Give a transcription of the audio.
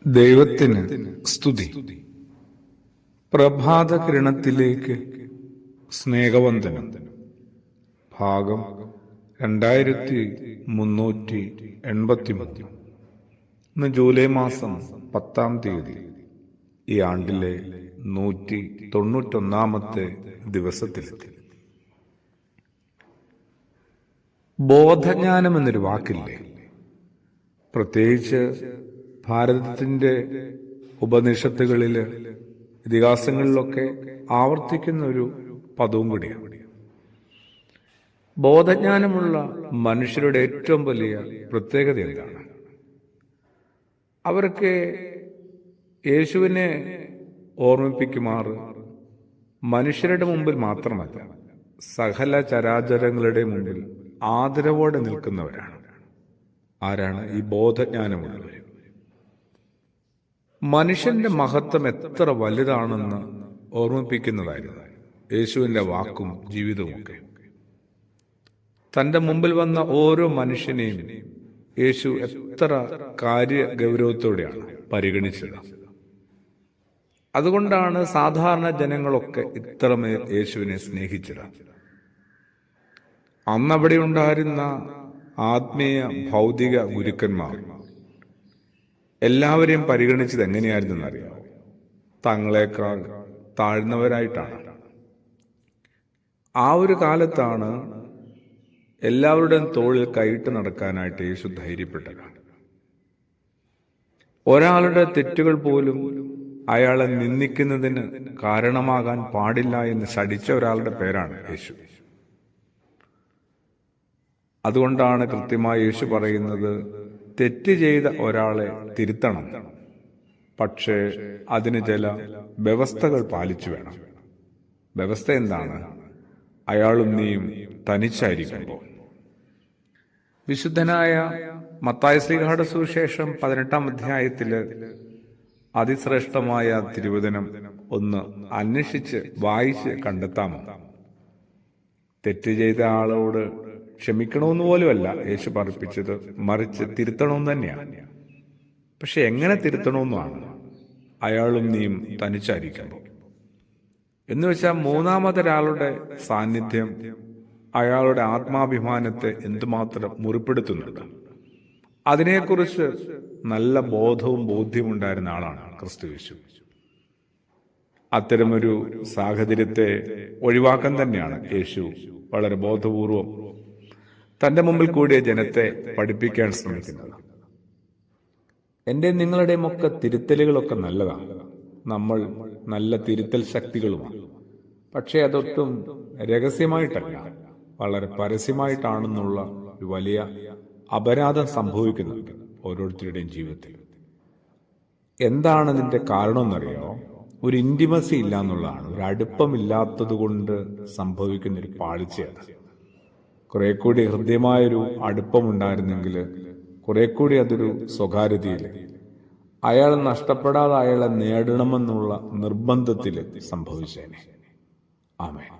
ദൈവത്തിന് സ്തുതി. പ്രഭാത കിരണത്തിലേക്ക് സ്നേഹവന്ദനം. ഭാഗം 2383. ഇന്ന് ജൂലൈ മാസം 10-ാം തീയതി, ഈ ആണ്ടിലെ 191-ാമത്തെ ദിവസത്തിലെത്തി. ബോധജ്ഞാനം എന്നൊരു വാക്കില്ലേ? പ്രത്യേകിച്ച് ഭാരതത്തിന്റെ ഉപനിഷത്തുകളില്, ഇതിഹാസങ്ങളിലൊക്കെ ആവർത്തിക്കുന്ന ഒരു പദവും കൂടിയാണ്. ബോധജ്ഞാനമുള്ള മനുഷ്യരുടെ ഏറ്റവും വലിയ പ്രത്യേകത എന്താണ്? അവർക്ക് യേശുവിനെ ഓർമ്മിപ്പിക്കുമാറ് മനുഷ്യരുടെ മുമ്പിൽ മാത്രമല്ല, സകല ചരാചരങ്ങളുടെ മുമ്പിൽ ആദരവോടെ നിൽക്കുന്നവരാണ്. ആരാണ് ഈ ബോധജ്ഞാനമുള്ളവർ? മനുഷ്യന്റെ മഹത്വം എത്ര വലുതാണെന്ന് ഓർമ്മിപ്പിക്കുന്നതായിരുന്നു യേശുവിന്റെ വാക്കും ജീവിതവുമൊക്കെ. തന്റെ മുമ്പിൽ വന്ന ഓരോ മനുഷ്യനെയും യേശു എത്ര കാര്യഗൗരവത്തോടെയാണ് പരിഗണിച്ചത്. അതുകൊണ്ടാണ് സാധാരണ ജനങ്ങളൊക്കെ ഇത്രമേൽ യേശുവിനെ സ്നേഹിച്ചത്. അന്നവിടെ ഉണ്ടായിരുന്ന ആത്മീയ ഭൗതിക ഗുരുക്കന്മാർ എല്ലാവരെയും പരിഗണിച്ചത് എങ്ങനെയായിരുന്നെന്നറിയാമോ? തങ്ങളെക്കാൾ താഴ്ന്നവരായിട്ടാണ്. ആ ഒരു കാലത്താണ് എല്ലാവരുടെയും തോളിൽ കൈയിട്ട് നടക്കാനായിട്ട് യേശു ധൈര്യപ്പെട്ടത്. ഒരാളുടെ തെറ്റുകൾ പോലും അയാളെ നിന്ദിക്കുന്നതിന് കാരണമാകാൻ പാടില്ല എന്ന് ശഠിച്ച ഒരാളുടെ പേരാണ് യേശു. അതുകൊണ്ടാണ് കൃത്യമായി യേശു പറയുന്നത്, തെറ്റ് ചെയ്ത ഒരാളെ തിരുത്തണം, പക്ഷേ അതിന് ചില വ്യവസ്ഥകൾ പാലിച്ചു വേണം. വ്യവസ്ഥ എന്താണ്? അയാളും നീയും തനിച്ചായിരിക്കുമ്പോൾ. വിശുദ്ധനായ മത്തായി ശ്ലീഹായുടെ സുവിശേഷം 18-ാം അധ്യായത്തില് അതിശ്രേഷ്ഠമായ തിരുവചനം ഒന്ന് അന്വേഷിച്ച് വായിച്ച് കണ്ടെത്താമോ? തെറ്റ് ചെയ്ത ആളോട് ക്ഷമിക്കണമെന്ന് പോലുമല്ല യേശു പഠിപ്പിച്ചത്, മറിച്ച് തിരുത്തണമെന്ന് തന്നെയാണ്. പക്ഷെ എങ്ങനെ തിരുത്തണമെന്നാണ്? അയാളും നീയും തനിച്ചായിരിക്കുമ്പോൾ. എന്ന് വെച്ചാൽ മൂന്നാമതൊരാളുടെ സാന്നിധ്യം അയാളുടെ ആത്മാഭിമാനത്തെ എന്തുമാത്രം മുറിപ്പെടുത്തുന്നുണ്ട്. അതിനെക്കുറിച്ച് നല്ല ബോധവും ബോധ്യവും ഉണ്ടായിരുന്ന ആളാണ് ക്രിസ്തു യേശു. അത്തരമൊരു സാഹചര്യത്തെ ഒഴിവാക്കാൻ തന്നെയാണ് യേശു വളരെ ബോധപൂർവം തന്റെ മുമ്പിൽ കൂടിയ ജനത്തെ പഠിപ്പിക്കാൻ ശ്രമിക്കുന്നത്. എൻ്റെ നിങ്ങളുടെയും ഒക്കെ തിരുത്തലുകളൊക്കെ നല്ലതാണ്. നമ്മൾ നല്ല തിരുത്തൽ ശക്തികളുമാണ്. പക്ഷേ അതൊട്ടും രഹസ്യമായിട്ടല്ല, വളരെ പരസ്യമായിട്ടാണെന്നുള്ള ഒരു വലിയ അപരാധം സംഭവിക്കുന്നുണ്ട് ഓരോരുത്തരുടെയും ജീവിതത്തിൽ. എന്താണ് ഇതിന്റെ കാരണം എന്നറിയോ? ഒരു ഇന്റിമസി ഇല്ല എന്നുള്ളതാണ്. ഒരു അടുപ്പമില്ലാത്തത് കൊണ്ട് സംഭവിക്കുന്ന ഒരു പാളിച്ചയാണ്. കുറെ കൂടി ഹൃദ്യമായൊരു അടുപ്പമുണ്ടായിരുന്നെങ്കിൽ, കുറെ കൂടി അതൊരു സ്വകാര്യതയിൽ, അയാൾ നഷ്ടപ്പെടാതെ അയാളെ നേടണമെന്നുള്ള നിർബന്ധത്തിൽ സംഭവിച്ചേനെ. ആമേൻ.